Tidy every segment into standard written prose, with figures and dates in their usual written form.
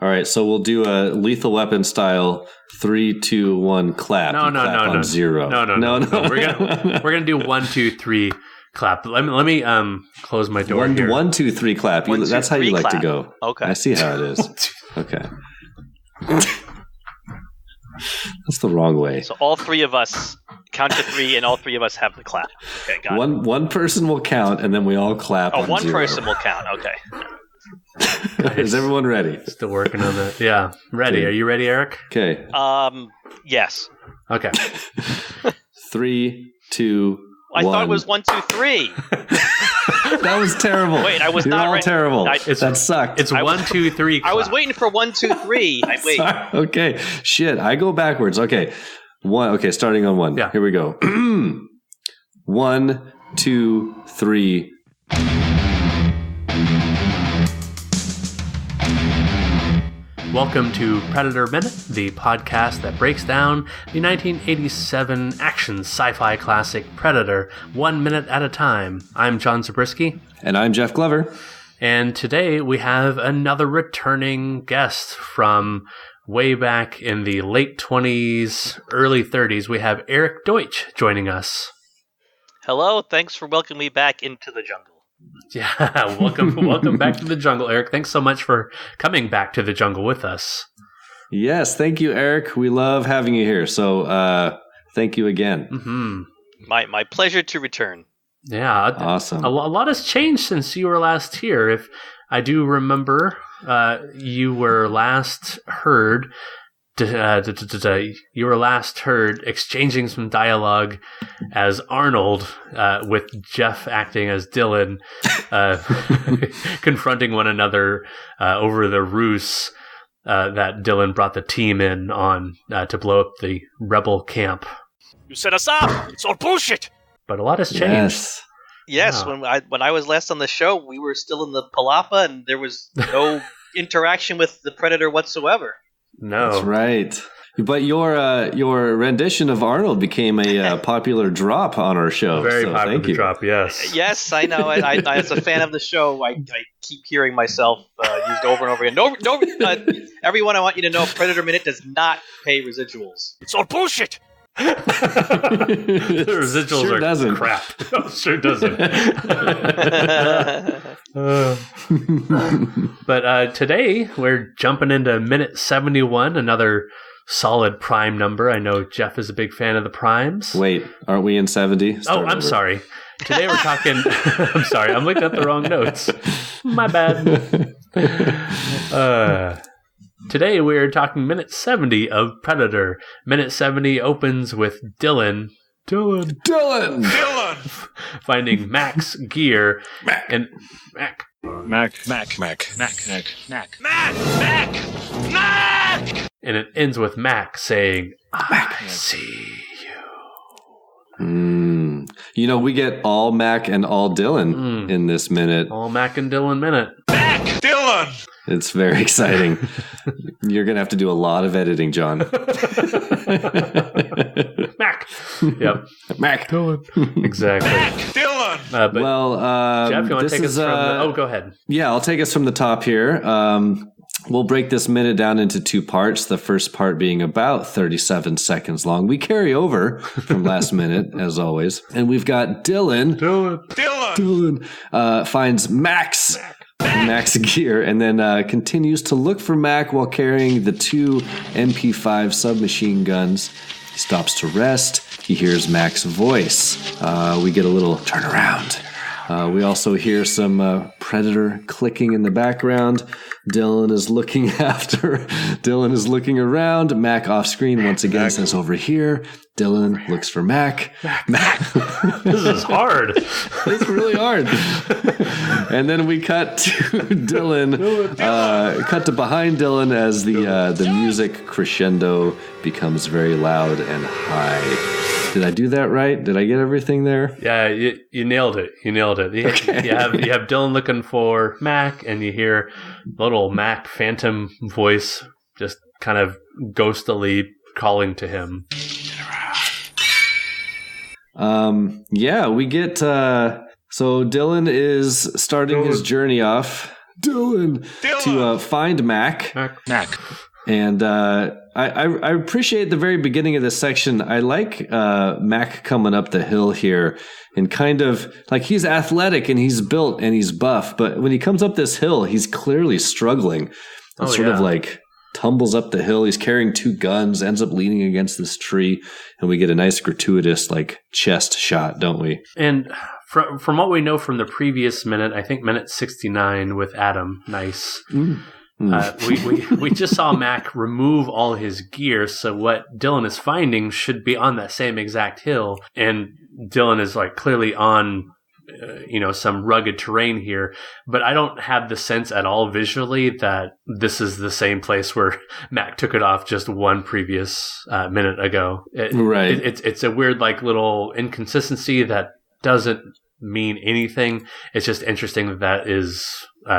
All right, so we'll do a Lethal Weapon style 3, 2, 1 clap. No. 0. No. We're gonna do 1, 2, 3 clap. Let me close my door here. 1, 2, 3 clap. One, two, that's how you like clap. to go. Okay. I see how it is. Okay. That's the wrong way. So all three of us count to 3, and all three of us have the clap. Okay, got it. One person will count, and then we all clap. Oh, on one 0. person will count. Okay. Is everyone ready? Still working on that. Yeah, ready. Okay. Are you ready, Eric? Okay. Yes. Okay. 3, 2, I 1. thought it was 1, 2, 3. That was terrible. Wait, I was You're not all ready. terrible. That sucked. It's 1, 2, 3. Clap. I was waiting for 1, 2, 3. Wait. Sorry. Okay. Shit. I go backwards. Okay. 1. Okay. Starting on 1. Yeah. Here we go. 1, 2, 3. Welcome to Predator Minute, the podcast that breaks down the 1987 action sci-fi classic Predator 1 minute at a time. I'm John Zabriskie. And I'm Jeff Glover. And today we have another returning guest from way back in the late 20s, early 30s. We have Eric Deutsch joining us. Hello, thanks for welcoming me back into the jungle. Yeah, welcome back to the jungle, Eric. Thanks so much for coming back to the jungle with us. Yes, thank you, Eric. We love having you here. So thank you again. Mm-hmm. My pleasure to return. Yeah, awesome. A lot has changed since you were last here. If I do remember, you were last heard. You were last heard exchanging some dialogue as Arnold, with Jeff acting as Dillon, confronting one another over the ruse that Dillon brought the team in on to blow up the rebel camp. You set us up! It's all bullshit! But a lot has changed. Yes, Wow. when I was last on the show, we were still in the Palapa, and there was no interaction with the Predator whatsoever. No, that's right. But your rendition of Arnold became a popular drop on our show. Very so popular thank you. drop. Yes. Yes, I know. I as a fan of the show, I keep hearing myself used over and over again. No, everyone, I want you to know, Predator Minute does not pay residuals. It's all bullshit. The residuals sure are doesn't. crap. Sure doesn't. But today we're jumping into minute 71, another solid prime number. I know Jeff is a big fan of the primes. Wait, aren't we in 70? I'm sorry. Today we're talking... I'm sorry, I'm looking at the wrong notes. My bad. Today we're talking minute 70 of Predator. Minute 70 opens with Dillon finding Mac's gear. And Mac. And it ends with Mac saying, I see you. You know, we get all Mac and all Dillon in this minute. All Mac and Dillon minute. Mac! Dillon! It's very exciting. You're going to have to do a lot of editing, John. Mac. Yep. Mac. Dillon. Exactly. Mac! Dillon! Jeff, you want to take us from go ahead. Yeah, I'll take us from the top here. We'll break this minute down into 2 parts. The first part being about 37 seconds long. We carry over from last minute, as always. And we've got Dillon finds Mac's gear and then continues to look for Mac while carrying the 2 MP5 submachine guns. He stops to rest. He hears Mac's voice. We get a little turnaround. We also hear some Predator clicking in the background. Dillon is looking around. Mac off screen once again says over here. Dillon looks for Mac. Mac. This is hard. It's really hard. And then we cut to Dillon. Cut to behind Dillon as the music crescendo becomes very loud and high. Did I do that right? Did I get everything there? Yeah, you nailed it. Okay. You have Dillon looking for Mac, and you hear little Mac phantom voice just kind of ghostily calling to him. Yeah, we get... so Dillon is starting his journey off Dillon, to find Mac. Mac. And I appreciate the very beginning of this section. I like Mac coming up the hill here and kind of like he's athletic and he's built and he's buff. But when he comes up this hill, he's clearly struggling and sort of like tumbles up the hill. He's carrying 2 guns, ends up leaning against this tree. And we get a nice gratuitous like chest shot, don't we? And from what we know from the previous minute, I think minute 69 with Adam, nice. We just saw Mac remove all his gear, so what Dillon is finding should be on that same exact hill, and Dillon is like clearly on some rugged terrain here, but I don't have the sense at all visually that this is the same place where Mac took it off just one previous minute ago. It's a weird like little inconsistency that doesn't mean anything. It's just interesting that is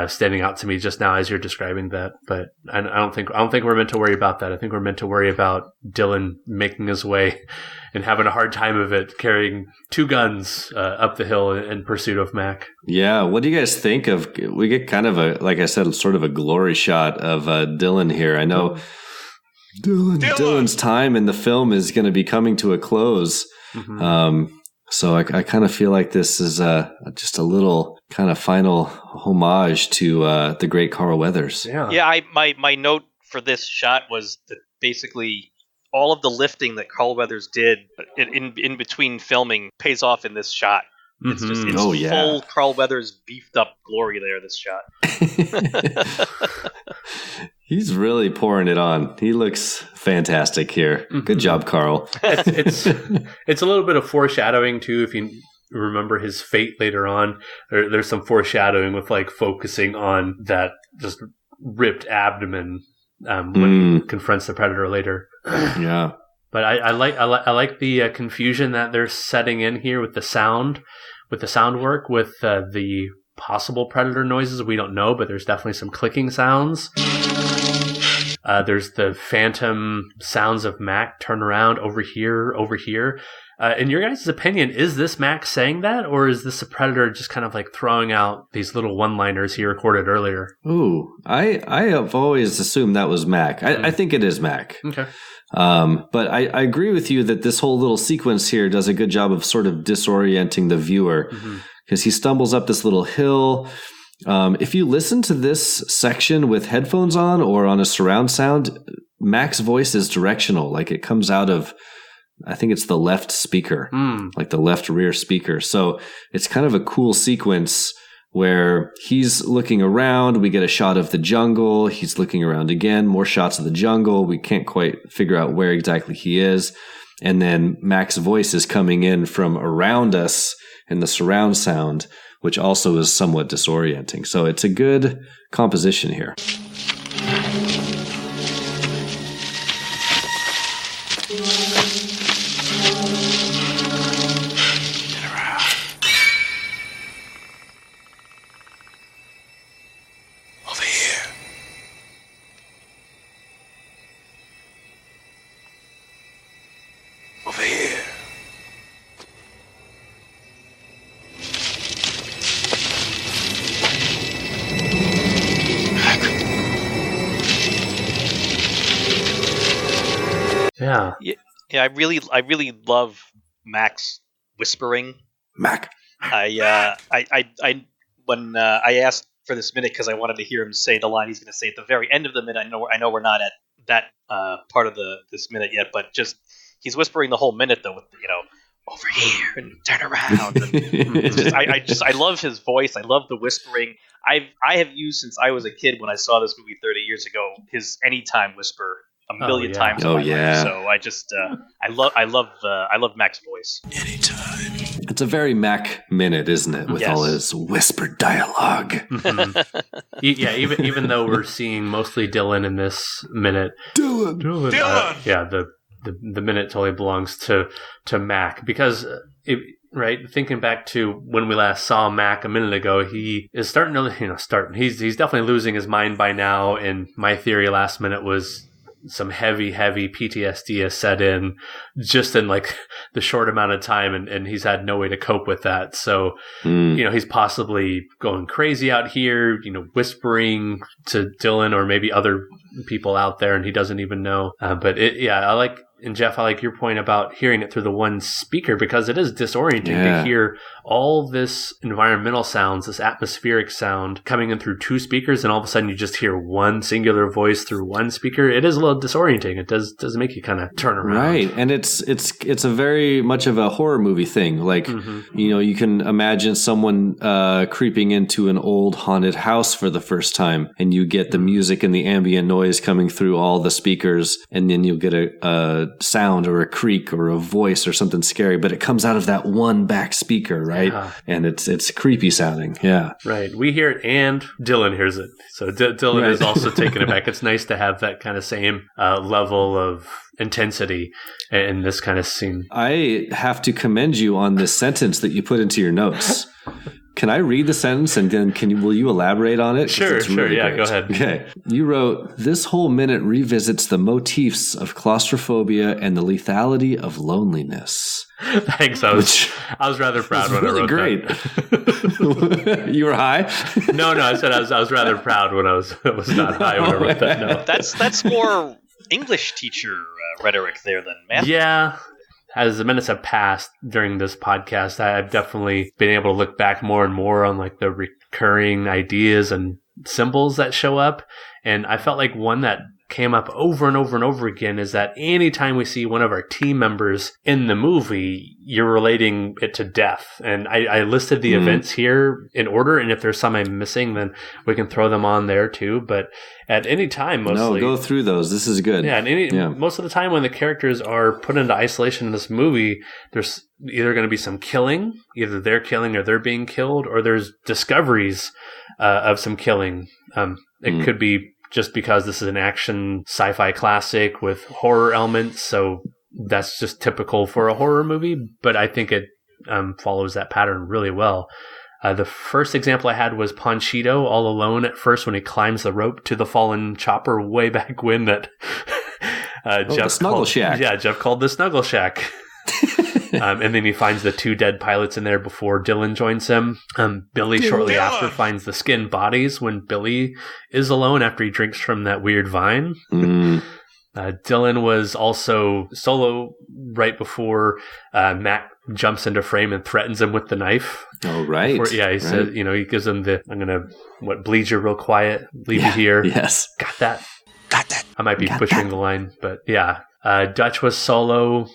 standing out to me just now as you're describing that. But I don't think we're meant to worry about that. I think we're meant to worry about Dillon making his way and having a hard time of it, carrying 2 guns up the hill in pursuit of Mac. Yeah, what do you guys think of? We get kind of a, like I said, sort of a glory shot of Dillon here. I know Dillon's time in the film is going to be coming to a close. Mm-hmm. So I kind of feel like this is just a little kind of final homage to the great Carl Weathers. Yeah. My note for this shot was that basically all of the lifting that Carl Weathers did in between filming pays off in this shot. It's just full Carl Weathers beefed up glory there. This shot. He's really pouring it on. He looks fantastic here. Mm-hmm. Good job, Carl. It's a little bit of foreshadowing too. If you remember his fate later on, there's some foreshadowing with like focusing on that just ripped abdomen when he confronts the predator later. Yeah, but I like the confusion that they're setting in here with the sound work with the possible predator noises. We don't know, but there's definitely some clicking sounds. There's the phantom sounds of Mac, turn around, over here. In your guys' opinion, is this Mac saying that, or is this a predator just kind of like throwing out these little one-liners he recorded earlier? Ooh, I have always assumed that was Mac. I think it is Mac. Okay. But I agree with you that this whole little sequence here does a good job of sort of disorienting the viewer because he stumbles up this little hill. If you listen to this section with headphones on or on a surround sound, Mac's voice is directional. Like it comes out of, I think it's the left speaker, like the left rear speaker. So it's kind of a cool sequence where he's looking around. We get a shot of the jungle. He's looking around again, more shots of the jungle. We can't quite figure out where exactly he is. And then Mac's voice is coming in from around us in the surround sound, which also is somewhat disorienting. So it's a good composition here. Yeah, I really love Mac's whispering. Mac. When I asked for this minute because I wanted to hear him say the line he's going to say at the very end of the minute. I know we're not at that part of this minute yet, but just he's whispering the whole minute though with over here and turn around. And it's just I love his voice. I love the whispering. I have used since I was a kid when I saw this movie 30 years ago his anytime whisper a million times in my life. So I just I love Mac's voice. Anytime. It's a very Mac minute, isn't it? With all his whispered dialogue. Mm-hmm. Yeah, even though we're seeing mostly Dillon in this minute. Dillon. The minute totally belongs to Mac because thinking back to when we last saw Mac a minute ago, he is starting to he's definitely losing his mind by now. And my theory last minute was some heavy PTSD has set in just in like the short amount of time, and he's had no way to cope with that. So, he's possibly going crazy out here, whispering to Dillon or maybe other people out there, and he doesn't even know. Jeff, I like your point about hearing it through the one speaker, because it is disorienting to hear all this environmental sounds, this atmospheric sound coming in through two speakers, and all of a sudden you just hear one singular voice through one speaker. It is a little disorienting. It does make you kind of turn around. Right. And it's a very much of a horror movie thing. Like, you can imagine someone creeping into an old haunted house for the first time, and you get the music and the ambient noise coming through all the speakers, and then you'll get a sound or a creak or a voice or something scary, but it comes out of that one back speaker, right? Yeah. And it's creepy sounding. Yeah. Right. We hear it and Dillon hears it. So Dillon is also taking it back. It's nice to have that kind of same level of intensity in this kind of scene. I have to commend you on this sentence that you put into your notes. Can I read the sentence and then will you elaborate on it? Sure. Really great. Go ahead. Okay. You wrote, "This whole minute revisits the motifs of claustrophobia and the lethality of loneliness." Thanks. I was rather proud when really I wrote great. that. You were high? No, I said I was rather proud when I was not high when I wrote that. No. That's more English teacher rhetoric there than math. Yeah. As the minutes have passed during this podcast, I've definitely been able to look back more and more on like the recurring ideas and symbols that show up. And I felt like one that came up over and over and over again is that anytime we see one of our team members in the movie, you're relating it to death. And I listed the events here in order, and if there's some I'm missing, then we can throw them on there too. But at any time, mostly... No, go through those. This is good. Yeah, most of the time when the characters are put into isolation in this movie, there's either going to be some killing, either they're killing or they're being killed, or there's discoveries of some killing. It could be just because this is an action sci-fi classic with horror elements, so that's just typical for a horror movie, but I think it follows that pattern really well. The first example I had was Ponchito all alone at first when he climbs the rope to the fallen chopper way back when that Jeff the Snuggle Shack. Yeah, Jeff called the Snuggle Shack. And then he finds the two dead pilots in there before Dillon joins him. Billy shortly after finds the skinned bodies when Billy is alone after he drinks from that weird vine. Dillon was also solo right before Mac jumps into frame and threatens him with the knife. Oh, right. He says, he gives him I'm going to bleed you real quiet, leave you here. Yes. Got that. I might be butchering the line, but yeah. Dutch was solo.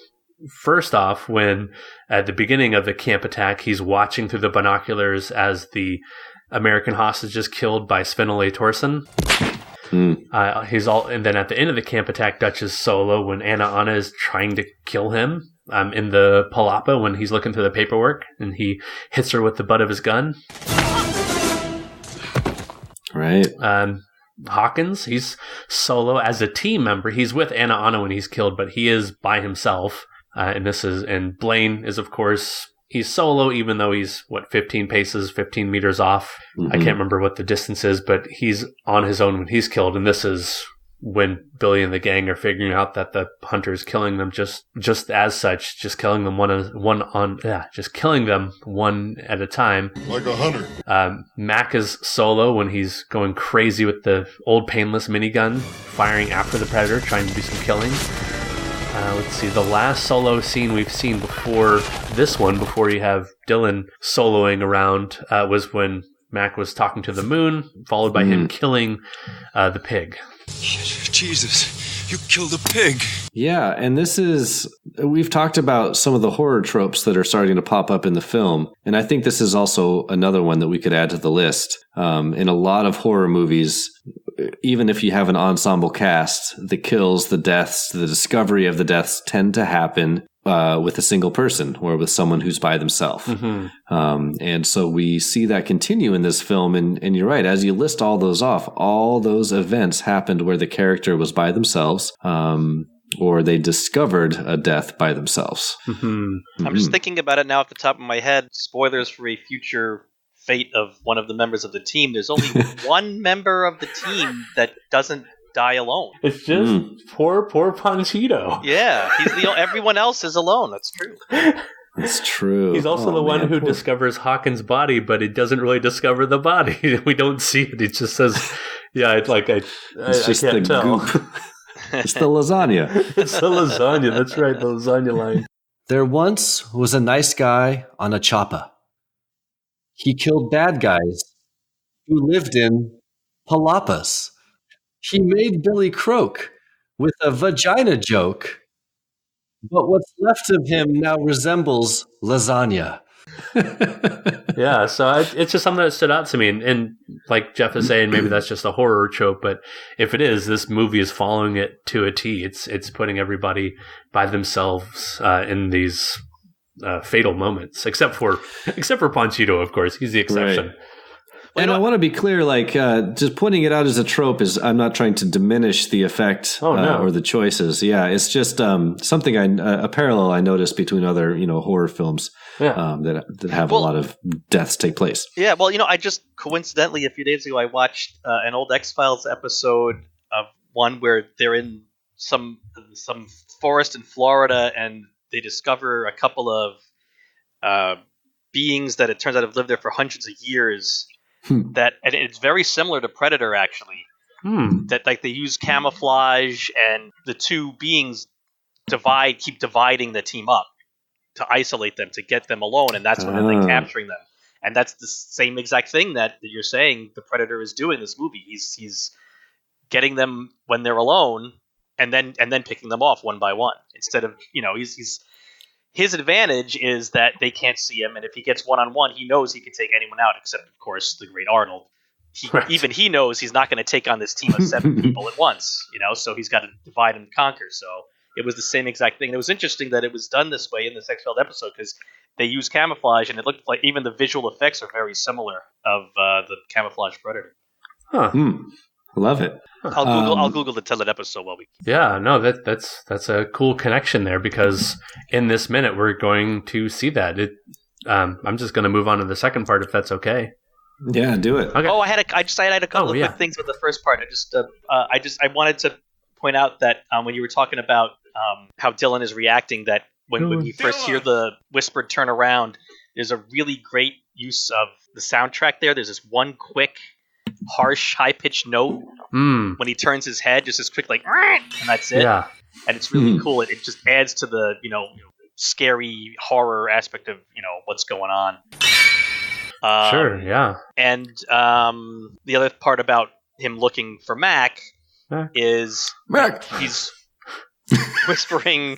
First off, when at the beginning of the camp attack, he's watching through the binoculars as the American hostage is killed by Sven-Ole Thorsen. And then at the end of the camp attack, Dutch is solo when Anna is trying to kill him in the palapa when he's looking through the paperwork, and he hits her with the butt of his gun. Right. Hawkins, he's solo as a team member. He's with Anna when he's killed, but he is by himself. And Blaine is, of course, he's solo, even though he's 15 meters off. I can't remember what the distance is, but he's on his own when he's killed. And this is when Billy and the gang are figuring out that the hunter is killing them just as such, just killing them one at a time. Like a hunter. Mac is solo when he's going crazy with the old painless minigun, firing after the predator, trying to do some killing. Let's see, the last solo scene we've seen before this one, before you have Dillon soloing around, was when Mac was talking to the moon, followed by him killing the pig. Jesus, you killed a pig. Yeah, and we've talked about some of the horror tropes that are starting to pop up in the film, and I think this is also another one that we could add to the list. In a lot of horror movies, even if you have an ensemble cast, the kills, the deaths, the discovery of the deaths tend to happen with a single person or with someone who's by themselves. And so we see that continue in this film. And you're right, as you list all those off, all those events happened where the character was by themselves or they discovered a death by themselves. I'm just thinking about it now off the top of my head. Spoilers for a future fate of one of the members of the team. There's only one member of the team that doesn't die alone. It's just poor Panchito. Yeah, everyone else is alone. That's true. It's true. He's also the one who discovers Hawkins' body, but he doesn't really discover the body. We don't see it. He just says, "Yeah, it's like it's just I can't the tell." goop. It's the lasagna. It's the lasagna. That's right, the lasagna line. There once was a nice guy on a choppa. He killed bad guys who lived in palapas. He made Billy croak with a vagina joke. But what's left of him now resembles lasagna. Yeah, so it's just something that stood out to me. And like Jeff is saying, maybe that's just a horror trope. But if it is, this movie is following it to a T. It's putting everybody by themselves in these fatal moments, except for Panchito, of course. He's the exception. Right. And I want to be clear, like, just pointing it out as a trope is, I'm not trying to diminish the effect or the choices. Yeah, it's just something a parallel I noticed between other, horror films that have a lot of deaths take place. Yeah, well, I just coincidentally a few days ago I watched an old X-Files episode of one where they're in some forest in Florida and they discover a couple of beings that it turns out have lived there for hundreds of years. And it's very similar to Predator, actually. That like they use camouflage, and the two beings keep dividing the team up to isolate them, to get them alone, and that's when they're capturing them. And that's the same exact thing that you're saying the Predator is doing in this movie. He's getting them when they're alone, and then picking them off one by one. Instead of his advantage is that they can't see him, and if he gets one-on-one, he knows he can take anyone out, except, of course, the great Arnold. Even he knows he's not going to take on this team of 7 people at once, so he's got to divide and conquer. So it was the same exact thing. It was interesting that it was done this way in this X-Files episode, because they use camouflage, and it looked like even the visual effects are very similar of the camouflage Predator. Huh. Love it. I'll Google the Tell It episode while we. Yeah, no, that's a cool connection there, because in this minute we're going to see that. I'm just going to move on to the second part if that's okay. Yeah, do it. Okay. Oh, I had a couple of quick things with the first part. I wanted to point out that when you were talking about how Dillon is reacting, that when you first hear the whispered turn around, there's a really great use of the soundtrack there. There's this one quick, harsh, high-pitched note when he turns his head, just this quick, like, and that's it. Yeah. And it's really cool. It just adds to the, scary horror aspect of, what's going on. Sure, yeah. And the other part about him looking for Mac is he's whispering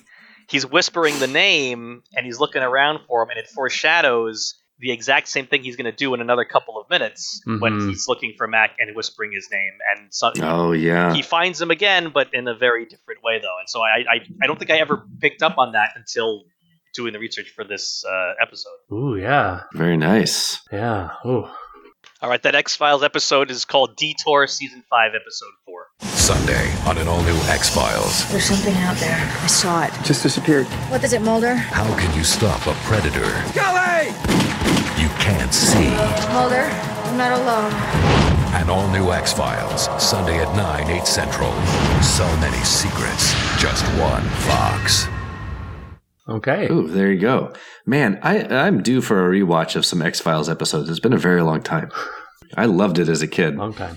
the name, and he's looking around for him, and it foreshadows the exact same thing he's going to do in another couple of minutes when he's looking for Mac and whispering his name. And he finds him again, but in a very different way, though. And so I don't think I ever picked up on that until doing the research for this episode. Ooh, yeah. Very nice. Yeah. Ooh. All right, that X-Files episode is called Detour, Season 5, Episode 4. Sunday on an all-new X-Files. There's something out there. I saw it. Just disappeared. What is it, Mulder? How can you stop a predator Kelly! you can't see? Mulder, I'm not alone. An all-new X-Files, Sunday at 9, 8 Central. So many secrets, just one Fox. Okay. Ooh, there you go. Man, I'm due for a rewatch of some X-Files episodes. It's been a very long time. I loved it as a kid. Long time.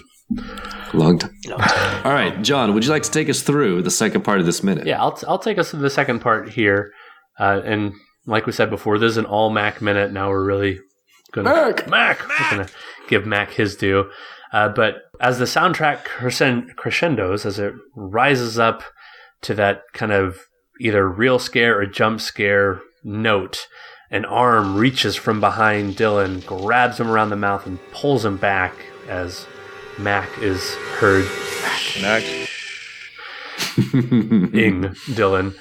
All right, John, would you like to take us through the second part of this minute? Yeah, I'll take us to the second part here. And like we said before, this is an all Mac minute. Now we're really going to... Mac! We're going to give Mac his due. But as the soundtrack crescendos, as it rises up to that kind of either real scare or jump scare note, an arm reaches from behind Dillon, grabs him around the mouth, and pulls him back as Mac is heard ing Dillon.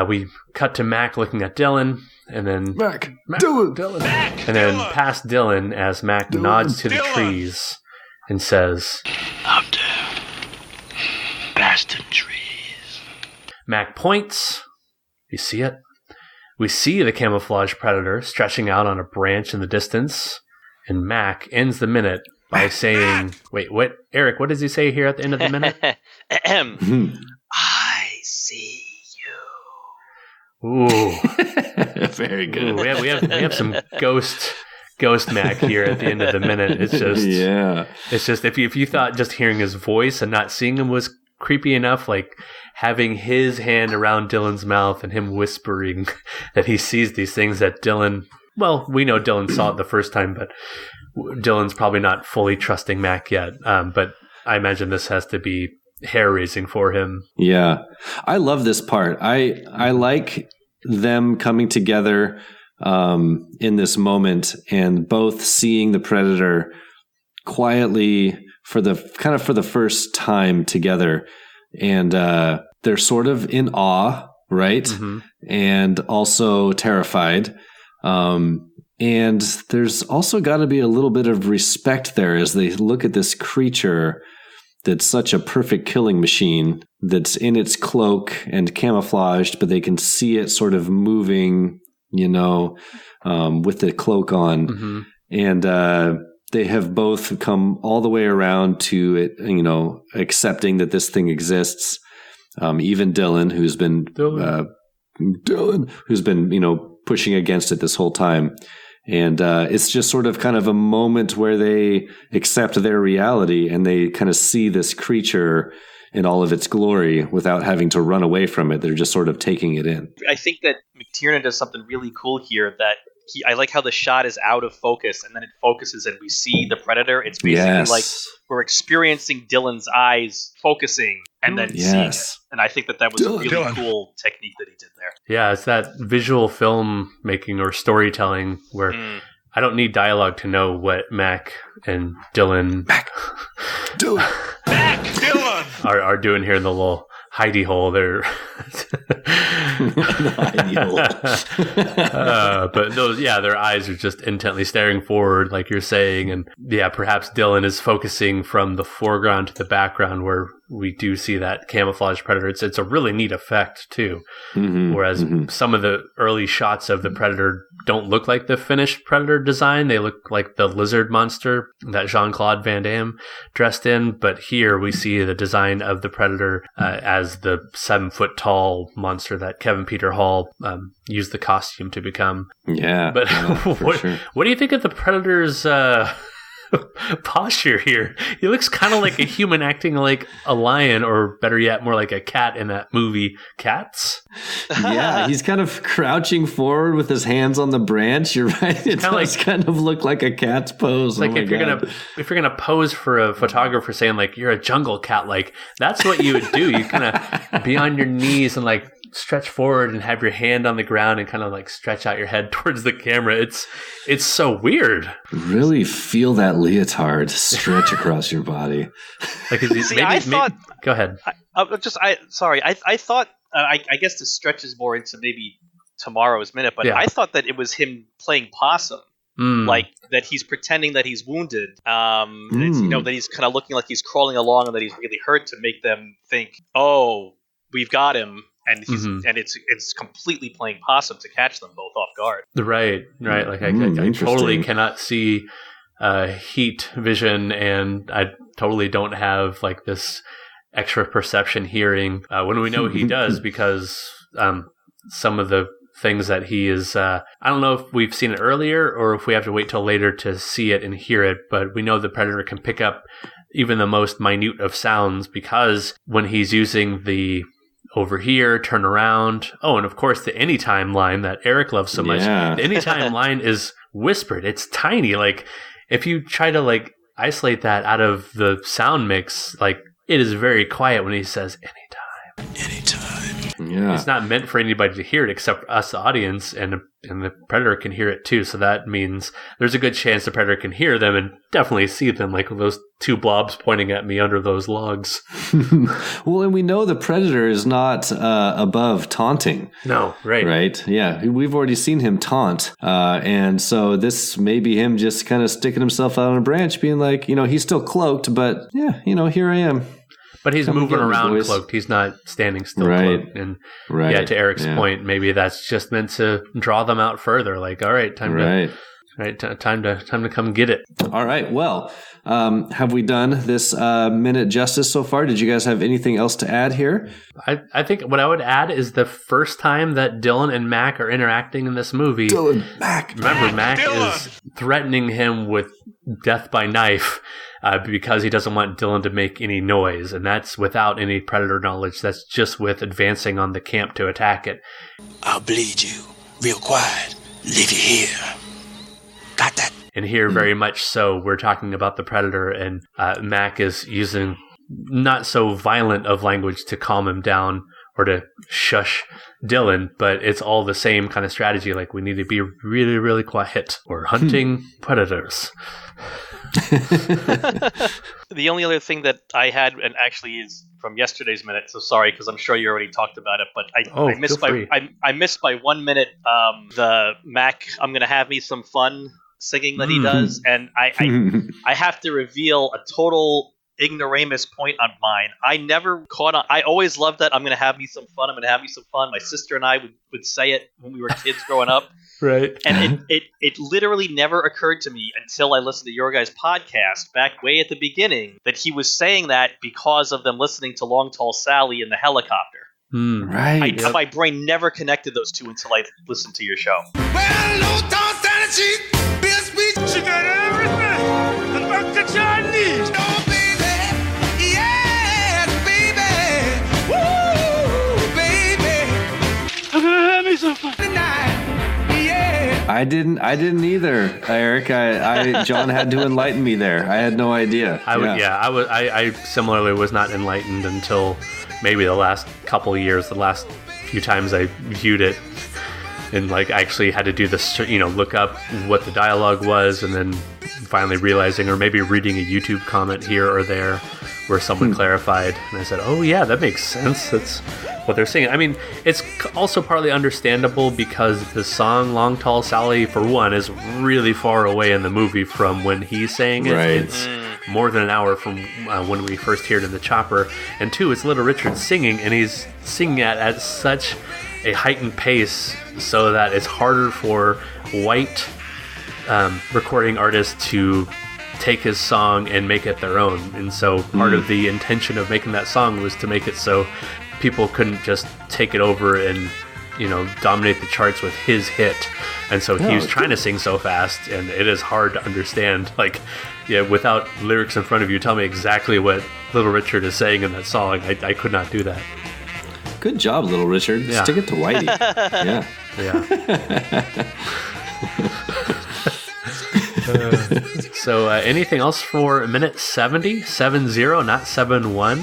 We cut to Mac looking at Dillon, and then Dillon, and then past Dillon as Mac nods to the trees and says, "Up there, past the trees." Mac points. You see it? We see the camouflage predator stretching out on a branch in the distance, and Mac ends the minute by saying, wait, what, Eric, what does he say here at the end of the minute? I see you. Ooh. Very good. Ooh, we have some ghost Mac here at the end of the minute. It's just if you thought just hearing his voice and not seeing him was creepy enough, like having his hand around Dillon's mouth and him whispering that he sees these things that Dillon, well, we know Dillon saw it the first time, but Dillon's probably not fully trusting Mac yet. But I imagine this has to be hair-raising for him. Yeah. I love this part. I like them coming together in this moment and both seeing the Predator quietly for the first time together. And they're sort of in awe, right? Mm-hmm. And also terrified. And there's also got to be a little bit of respect there as they look at this creature that's such a perfect killing machine that's in its cloak and camouflaged, but they can see it sort of moving, with the cloak on. Mm-hmm. And they have both come all the way around to it, accepting that this thing exists. Even Dillon, who's been pushing against it this whole time. And it's just sort of kind of a moment where they accept their reality and they kind of see this creature in all of its glory without having to run away from it. They're just sort of taking it in. I think that McTiernan does something really cool here that I like how the shot is out of focus and then it focuses and we see the Predator. It's basically like we're experiencing Dillon's eyes focusing and then seeing it. And I think that was a really cool technique that he did there. Yeah, it's that visual film making or storytelling where I don't need dialogue to know what Mac and Dillon are doing here in the little hidey hole. They're but their eyes are just intently staring forward, like you're saying, and perhaps Dillon is focusing from the foreground to the background where we do see that camouflage Predator. It's a really neat effect too. Mm-hmm, whereas some of the early shots of the Predator don't look like the finished Predator design. They look like the lizard monster that Jean-Claude Van Damme dressed in. But here we see the design of the Predator as the 7-foot tall monster that Kevin Peter Hall used the costume to become. Yeah. But what do you think of the Predator's posture here? He looks kind of like a human acting like a lion, or better yet, more like a cat in that movie Cats. Yeah, he's kind of crouching forward with his hands on the branch. You're right. It does kind of look like a cat's pose. Like if you're gonna pose for a photographer saying like you're a jungle cat, like that's what you would do. You kind of be on your knees and like stretch forward and have your hand on the ground and kind of like stretch out your head towards the camera. It's so weird. Really feel that leotard stretch across your body. Like, go ahead. I thought I guess this stretches more into maybe tomorrow's minute, but I thought that it was him playing possum. Like that he's pretending that he's wounded, that he's kind of looking like he's crawling along and that he's really hurt to make them think, oh, we've got him. And he's and it's completely playing possum to catch them both off guard. Right. Like I totally cannot see heat vision, and I totally don't have like this extra perception hearing when we know he does, because some of the things that he is, I don't know if we've seen it earlier or if we have to wait till later to see it and hear it, but we know the Predator can pick up even the most minute of sounds, because when he's using the over here, turn around. Oh, and of course the anytime line that Eric loves so much. The anytime line is whispered. It's tiny. Like if you try to like isolate that out of the sound mix, like it is very quiet when he says anytime. Yeah. It's not meant for anybody to hear it except us, the audience, and the Predator can hear it too. So that means there's a good chance the Predator can hear them and definitely see them, like those two blobs pointing at me under those logs. Well, and we know the Predator is not above taunting. No, right. Right? Yeah, we've already seen him taunt. And so this may be him just kind of sticking himself out on a branch, being like, he's still cloaked, but here I am. But he's moving around cloaked. He's not standing still cloaked. And to Eric's point, maybe that's just meant to draw them out further. Like, all right, time Right, time to come get it. All right. Well, have we done this minute justice so far? Did you guys have anything else to add here? I think what I would add is the first time that Dillon and Mac are interacting in this movie. Dillon, Mac. Remember, Mac Dillon. is threatening him with death by knife because he doesn't want Dillon to make any noise, and that's without any predator knowledge. That's just with advancing on the camp to attack it. I'll bleed you real quiet. Leave you here. Got that? And here, very much so, we're talking about the predator, and Mac is using not so violent of language to calm him down or to shush Dillon, but it's all the same kind of strategy. Like, we need to be really, really quiet. We're hunting predators. The only other thing that I had, and actually is from yesterday's minute, so sorry because I'm sure you already talked about it, but I missed by 1 minute the Mac "I'm gonna have me some fun" singing that he does, and I have to reveal a total ignoramus point on mine. I never caught on. I always loved that "I'm gonna have me some fun." I'm gonna have me some fun. My sister and I would say it when we were kids growing up. Right. And it literally never occurred to me until I listened to your guys' podcast back way at the beginning that he was saying that because of them listening to Long Tall Sally in the helicopter. Right. My brain never connected those two until I listened to your show. Well, Long Tall Sally, she got everything the Dr. John needs. Oh, baby, yes, baby, woo, baby. I'm gonna have me some fun tonight. I didn't either, Eric. John had to enlighten me there. I had no idea. I similarly was not enlightened until maybe the last couple of years, the last few times I viewed it, and like actually had to do this, look up what the dialogue was, and then finally realizing, or maybe reading a YouTube comment here or there where someone clarified, and I said, oh yeah, that makes sense. That's what they're saying. I mean, it's also partly understandable because the song Long Tall Sally, for one, is really far away in the movie from when he's saying it. Right. It's more than an hour from when we first heard it in the chopper. And two, it's Little Richard singing, and he's singing it at such a heightened pace so that it's harder for white recording artists to take his song and make it their own. And so part of the intention of making that song was to make it so people couldn't just take it over and dominate the charts with his hit. And so he was trying to sing so fast, and it is hard to understand, without lyrics in front of you, tell me exactly what Little Richard is saying in that song. I could not do that. Good job, Little Richard. Yeah. Stick it to Whitey. So anything else for minute 70? 70, not 71?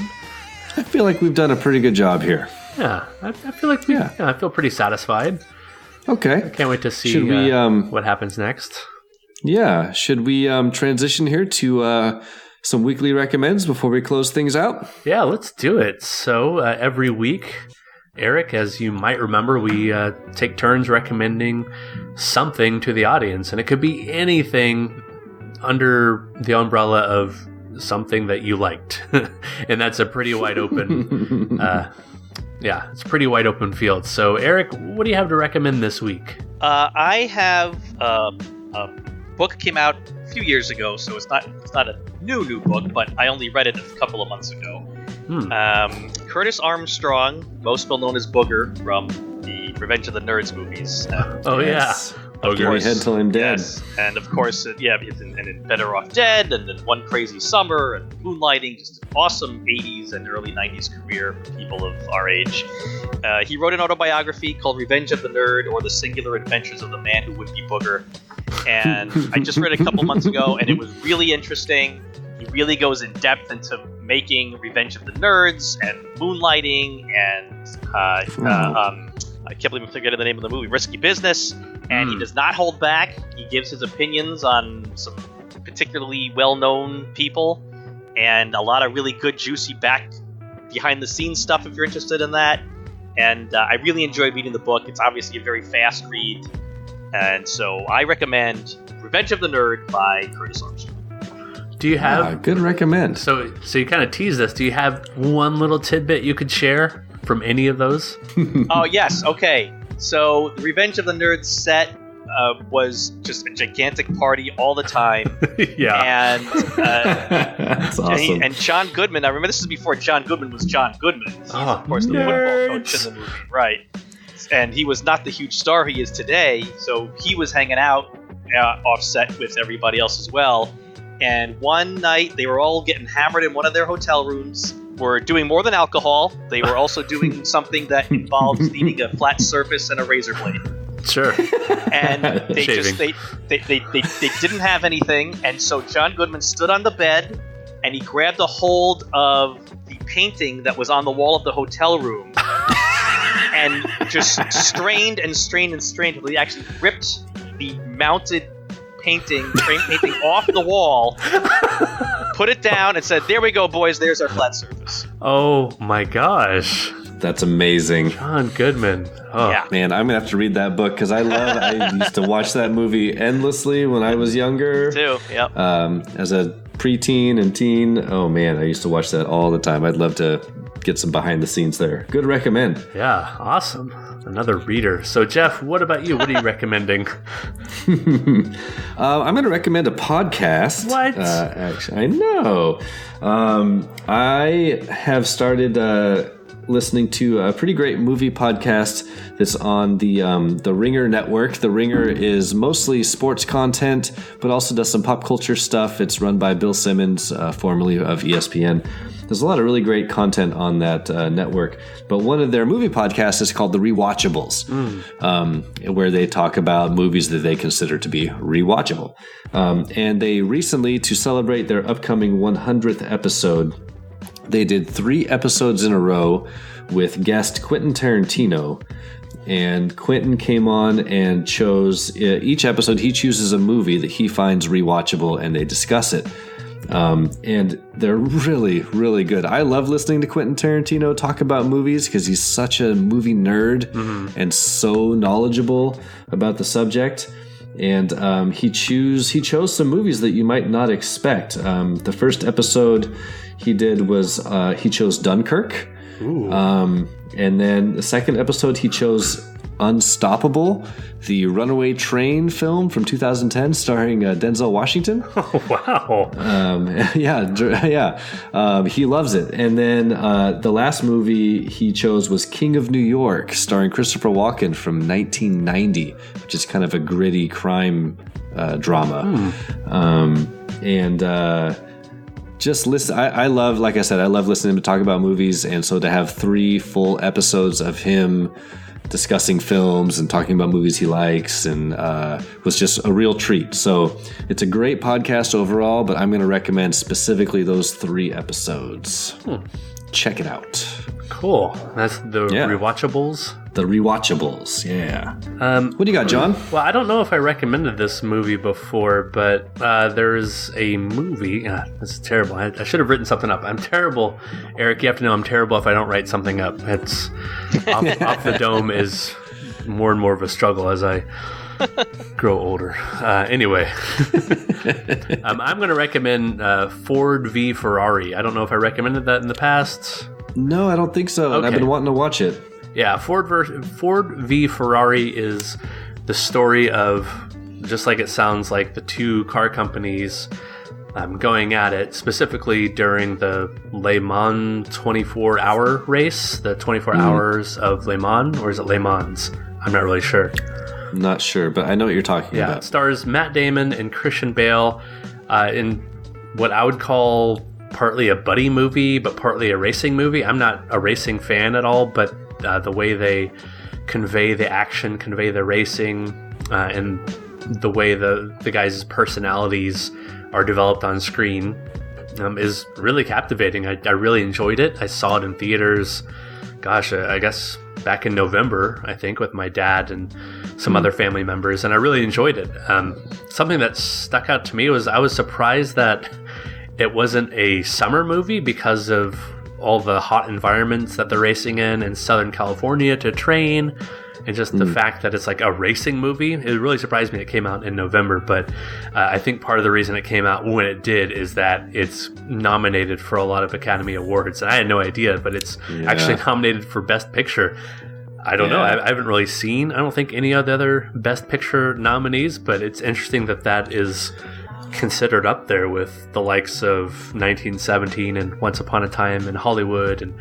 I feel like we've done a pretty good job here. Yeah, I feel like I feel pretty satisfied. Okay. Can't wait to see Should we, what happens next. Yeah. Should we transition here to some weekly recommends before we close things out? Yeah, let's do it. So every week, Eric, as you might remember, we take turns recommending something to the audience, and it could be anything under the umbrella of something that you liked. And that's a pretty wide open it's a pretty wide open field. So Eric, what do you have to recommend this week? I have a book came out a few years ago, so it's not a new book, but I only read it a couple of months ago. Curtis Armstrong, most well known as Booger from the Revenge of the Nerds movies. Booger, me head till I'm dead. Yes, and of course, he's in Better Off Dead, and then One Crazy Summer, and Moonlighting. Just an awesome 80s and early 90s career for people of our age. He wrote an autobiography called Revenge of the Nerd, or The Singular Adventures of the Man Who Would Be Booger. And I just read it a couple months ago, and it was really interesting. He really goes in depth into making Revenge of the Nerds and Moonlighting, and I can't believe I'm forgetting the name of the movie, Risky Business. And he does not hold back. He gives his opinions on some particularly well-known people, and a lot of really good, juicy behind-the-scenes stuff if you're interested in that. And I really enjoyed reading the book. It's obviously a very fast read. And so I recommend Revenge of the Nerd by Curtis Armstrong. Do you have... good recommend. So you kind of tease this. Do you have one little tidbit you could share from any of those? Oh, yes. Okay. So the Revenge of the Nerds set was just a gigantic party all the time. Yeah. And That's awesome. and John Goodman. I remember this is before John Goodman was John Goodman. He's, of course, the football coach in the movie, right? And he was not the huge star he is today. So he was hanging out offset with everybody else as well. And one night they were all getting hammered in one of their hotel rooms. Were doing more than alcohol. They were also doing something that involves needing a flat surface and a razor blade. Sure. And they didn't have anything, and so John Goodman stood on the bed and he grabbed a hold of the painting that was on the wall of the hotel room and just strained and strained and strained until he actually ripped the mounted painting off the wall, put it down, and said, "There we go, boys. There's our flat surface." Oh my gosh. That's amazing. John Goodman. Oh. Yeah. Man, I'm gonna have to read that book because I used to watch that movie endlessly when I was younger. Too. Yep. As a preteen and teen. Oh man, I used to watch that all the time. I'd love to get some behind the scenes there. Good recommend. Yeah, awesome. Another reader. So Jeff, what about you? What are you recommending? I'm going to recommend a podcast. What? Actually, I know. I have started listening to a pretty great movie podcast that's on the Ringer network. The Ringer is mostly sports content, but also does some pop culture stuff. It's run by Bill Simmons, formerly of ESPN. There's a lot of really great content on that network. But one of their movie podcasts is called The Rewatchables, where they talk about movies that they consider to be rewatchable. And they recently, to celebrate their upcoming 100th episode, they did 3 episodes in a row with guest Quentin Tarantino. And Quentin came on and chose, each episode he chooses a movie that he finds rewatchable and they discuss it. And they're really, really good. I love listening to Quentin Tarantino talk about movies because he's such a movie nerd and so knowledgeable about the subject. And he chose some movies that you might not expect. The first episode he did was he chose Dunkirk. And then the second episode he chose Unstoppable, the runaway train film from 2010 starring Denzel Washington. Oh, wow. He loves it. And then the last movie he chose was King of New York, starring Christopher Walken from 1990, which is kind of a gritty crime drama. Just listen. I love, like I said, I love listening to him talk about movies. And so to have 3 full episodes of him discussing films and talking about movies he likes and was just a real treat. So it's a great podcast overall, but I'm going to recommend specifically those 3 episodes. Check it out. Cool. That's the Rewatchables? The Rewatchables, yeah. What do you got, John? Well, I don't know if I recommended this movie before, but there's a movie. This is terrible. I should have written something up. I'm terrible. Eric, you have to know I'm terrible if I don't write something up. It's off the dome is more and more of a struggle as I grow older. Anyway, I'm going to recommend Ford v Ferrari. I don't know if I recommended that in the past. No, I don't think so. Okay. And I've been wanting to watch it. Yeah, Ford v Ferrari is the story of, just like it sounds like, the 2 car companies going at it, specifically during the Le Mans 24-hour race, the 24 hours of Le Mans, or is it Le Mans? I'm not really sure. Not sure, but I know what you're talking about. Yeah, it stars Matt Damon and Christian Bale in what I would call partly a buddy movie, but partly a racing movie. I'm not a racing fan at all, but the way they convey the action, convey the racing, and the way the guys' personalities are developed on screen is really captivating. I really enjoyed it. I saw it in theaters, I guess back in November, I think, with my dad and some other family members, and I really enjoyed it. Something that stuck out to me was I was surprised that it wasn't a summer movie because of all the hot environments that they're racing in Southern California to train, and just the fact that it's like a racing movie. It really surprised me it came out in November, but I think part of the reason it came out when it did is that it's nominated for a lot of Academy Awards. And I had no idea, but it's actually nominated for Best Picture. I don't know. I haven't really seen, I don't think, any of the other Best Picture nominees, but it's interesting that is considered up there with the likes of 1917 and Once Upon a Time in Hollywood and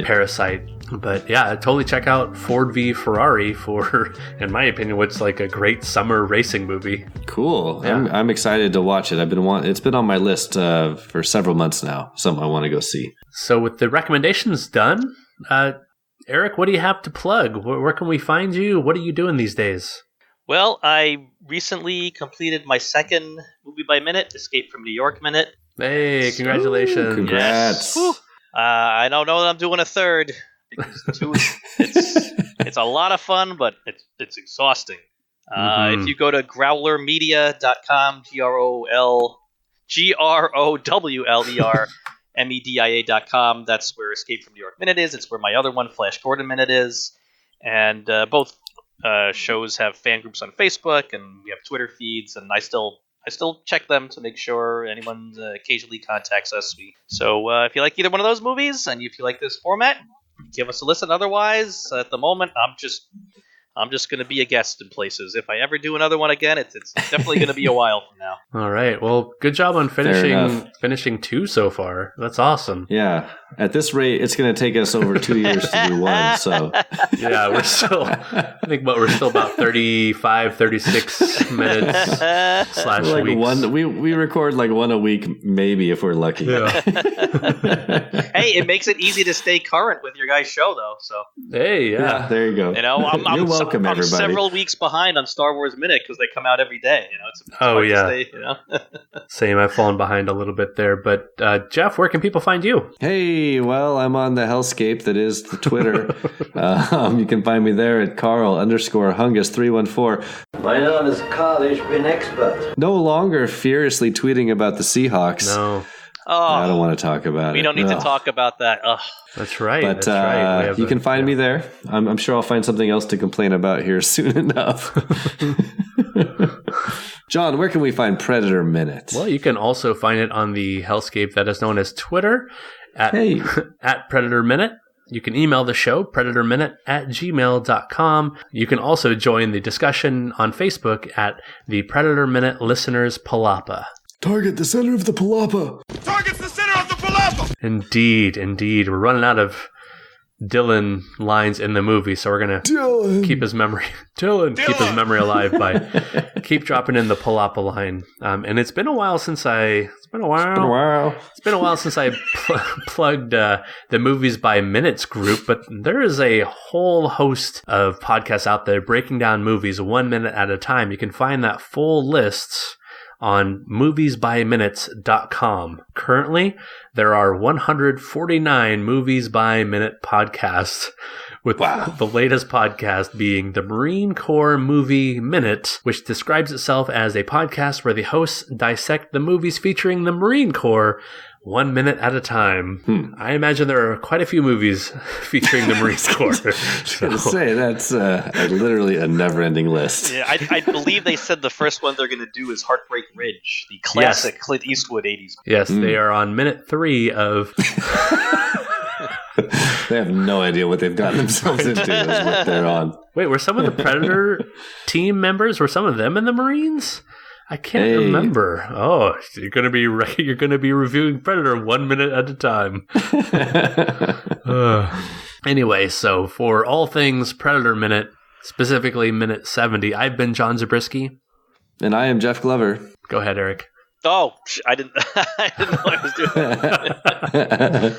Parasite. But yeah, totally check out Ford v Ferrari for, in my opinion, what's like a great summer racing movie. Cool. Yeah. I'm excited to watch it. It's been on my list for several months now. Something I want to go see. So with the recommendations done, Eric, what do you have to plug? Where can we find you? What are you doing these days? Well, I recently completed my second Movie by Minute, Escape from New York Minute. Hey, congratulations. Ooh, congrats. Yes. I don't know that I'm doing a third. Because it's a lot of fun, but it's exhausting. If you go to growlermedia.com, growlermedia.com, that's where Escape from New York Minute is. It's where my other one, Flash Gordon Minute, is. And both shows have fan groups on Facebook, and we have Twitter feeds, and I still check them to make sure anyone occasionally contacts us. So if you like either one of those movies, and if you like this format, give us a listen. Otherwise, at the moment, I'm just going to be a guest in places. If I ever do another one again, it's definitely going to be a while from now. All right. Well, good job on finishing 2 so far. That's awesome. Yeah. At this rate, it's going to take us over 2 years to do one. So yeah, we're still about 35, 36 minutes / weeks. We record like one a week, maybe, if we're lucky. Yeah. Hey, it makes it easy to stay current with your guys' show, though. So hey, yeah, there you go. You know, I'm welcome, I'm everybody. several weeks behind on Star Wars Minute because they come out every day. You know, it's hard to stay, you know? Same. I've fallen behind a little bit there, but Jeff, where can people find you? Hey, well, I'm on the hellscape that is the Twitter. You can find me there at Carl_Hungus314. My name is Carl. Ich bin expert. No longer furiously tweeting about the Seahawks. No. I don't want to talk about it. We don't need to talk about that. Ugh. That's right. But that's right. You can find me there. I'm sure I'll find something else to complain about here soon enough. John, where can we find Predator Minute? Well, you can also find it on the hellscape that is known as Twitter at Predator Minute. You can email the show, predatorminute@gmail.com. You can also join the discussion on Facebook at the Predator Minute Listeners Palapa. Target the center of the palapa. Target's the center of the palapa. Indeed. We're running out of Dillon lines in the movie, so we're going to keep his memory. Keep his memory alive by keep dropping in the palapa line. And it's been a while since I plugged the Movies by Minutes group, but there is a whole host of podcasts out there breaking down movies 1 minute at a time. You can find that full list on moviesbyminutes.com. Currently, there are 149 Movies by Minute podcasts, with the latest podcast being the Marine Corps Movie Minute, which describes itself as a podcast where the hosts dissect the movies featuring the Marine Corps 1 minute at a time. I imagine there are quite a few movies featuring the Marine Corps. I was going to say, that's literally a never-ending list. Yeah, I believe they said the first one they're going to do is Heartbreak Ridge, the classic Clint Eastwood 80s. Yes, they are on minute 3 of... They have no idea what they've gotten themselves into. Is what they're on. Wait, were some of the Predator team members, were some of them in the Marines? I can't remember. Oh, you're gonna be reviewing Predator 1 minute at a time. Anyway, so for all things Predator Minute, specifically minute 70, I've been John Zabriskie, and I am Jeff Glover. Go ahead, Eric. Oh, I didn't know I was doing that.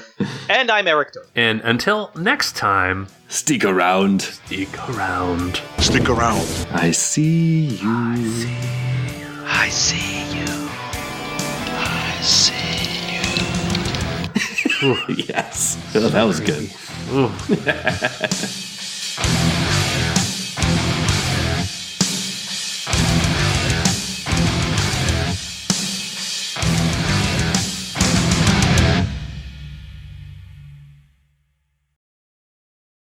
And I'm Eric Durr. And until next time, stick around. Stick around. I see you. I see you. I see you. Yes. Oh, that was good.